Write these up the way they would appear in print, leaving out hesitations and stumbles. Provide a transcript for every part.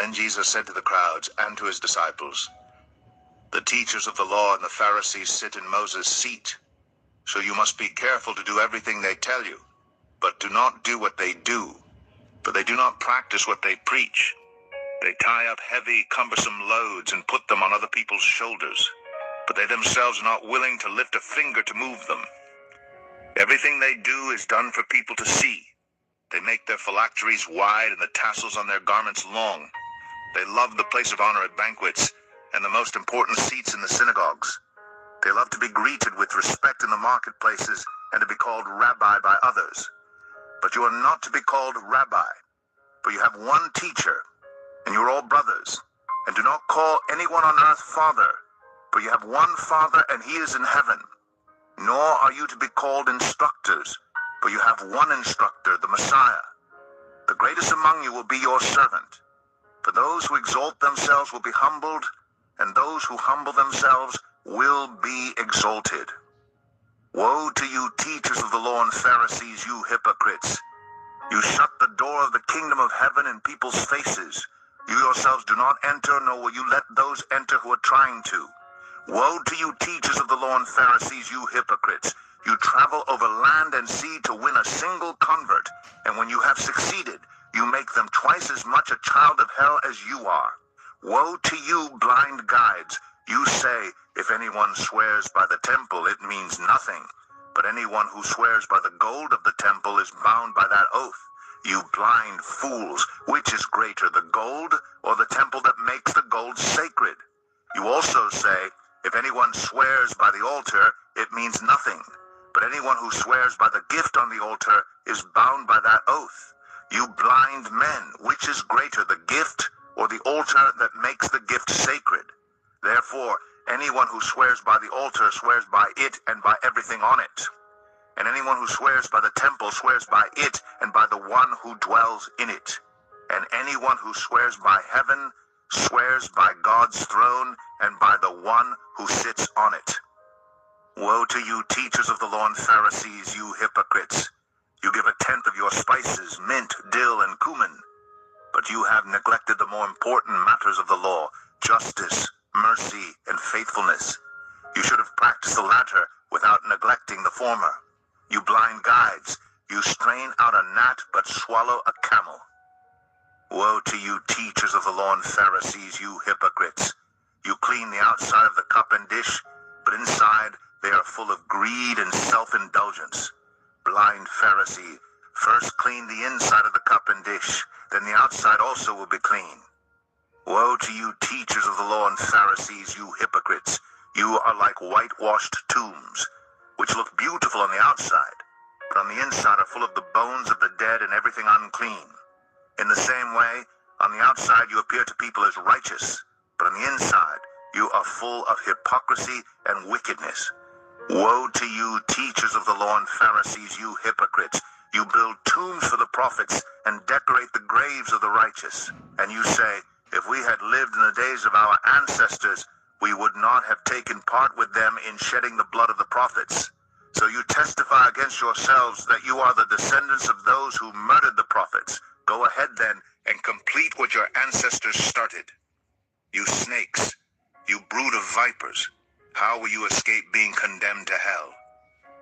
Then Jesus said to the crowds and to his disciples, "The teachers of the law and the Pharisees sit in Moses' seat. So you must be careful to do everything they tell you, but do not do what they do, for they do not practice what they preach. They tie up heavy, cumbersome loads and put them on other people's shoulders, but they themselves are not willing to lift a finger to move them. Everything they do is done for people to see. They make their phylacteries wide and the tassels on their garments long. They love the place of honor at banquets and the most important seats in the synagogues. They love to be greeted with respect in the marketplaces and to be called rabbi by others. But you are not to be called rabbi, for you have one teacher, and you are all brothers. And do not call anyone on earth father, for you have one Father, and he is in heaven. Nor are you to be called instructors, for you have one instructor, the Messiah. The greatest among you will be your servant. For those who exalt themselves will be humbled, and those who humble themselves will be exalted. Woe to you, teachers of the law and Pharisees, you hypocrites! You shut the door of the kingdom of heaven in people's faces. You yourselves do not enter, nor will you let those enter who are trying to. Woe to you, teachers of the law and Pharisees, you hypocrites! You travel over land and sea to win a single convert, and when you have succeeded, you make them twice as much a child of hell as you are. Woe to you, blind guides! You say, if anyone swears by the temple, it means nothing. But anyone who swears by the gold of the temple is bound by that oath. You blind fools, which is greater, the gold or the temple that makes the gold sacred? You also say, if anyone swears by the altar, it means nothing. But anyone who swears by the gift on the altar is bound by that oath. You blind men, which is greater, the gift or the altar that makes the gift sacred? Therefore, anyone who swears by the altar swears by it and by everything on it. And anyone who swears by the temple swears by it and by the one who dwells in it. And anyone who swears by heaven swears by God's throne and by the one who sits on it. Woe to you, teachers of the law and Pharisees, you hypocrites! You give a tenth of your spices, mint, dill, and cumin, but you have neglected the more important matters of the law, justice, mercy, and faithfulness. You should have practiced the latter without neglecting the former. You blind guides, you strain out a gnat but swallow a camel. Woe to you, teachers of the law and Pharisees, you hypocrites! You clean the outside of the cup and dish, but inside they are full of greed and self-indulgence. Blind Pharisee, first clean the inside of the cup and dish, then the outside also will be clean. Woe to you, teachers of the law and Pharisees, you hypocrites! You are like whitewashed tombs, which look beautiful on the outside, but on the inside are full of the bones of the dead and everything unclean. In the same way, on the outside you appear to people as righteous, but on the inside you are full of hypocrisy and wickedness. Woe to you, teachers of the law and Pharisees, you hypocrites! You build tombs for the prophets and decorate the graves of the righteous. And you say, if we had lived in the days of our ancestors, we would not have taken part with them in shedding the blood of the prophets. So you testify against yourselves that you are the descendants of those who murdered the prophets. Go ahead then and complete what your ancestors started. You snakes, you brood of vipers, how will you escape being condemned to hell?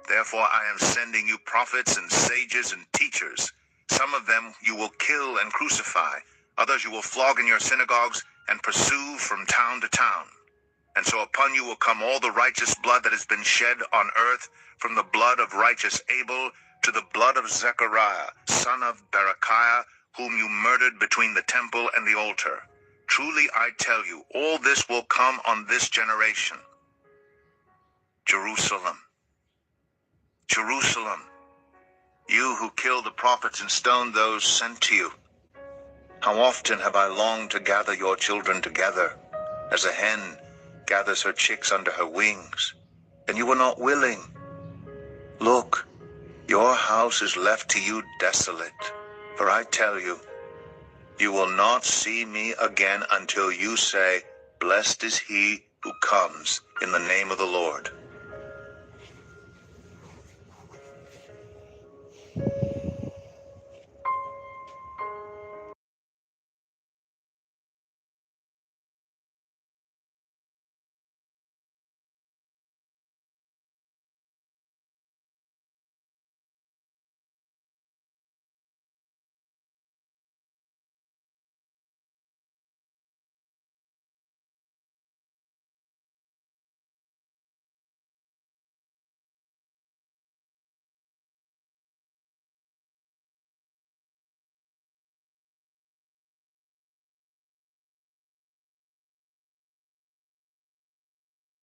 Therefore I am sending you prophets and sages and teachers. Some of them you will kill and crucify. Others you will flog in your synagogues and pursue from town to town. And so upon you will come all the righteous blood that has been shed on earth, from the blood of righteous Abel to the blood of Zechariah, son of Berechiah, whom you murdered between the temple and the altar. Truly I tell you, all this will come on this generation. Jerusalem, Jerusalem, you who killed the prophets and stoned those sent to you. How often have I longed to gather your children together, as a hen gathers her chicks under her wings, and you were not willing. Look, your house is left to you desolate, for I tell you, you will not see me again until you say, blessed is he who comes in the name of the Lord.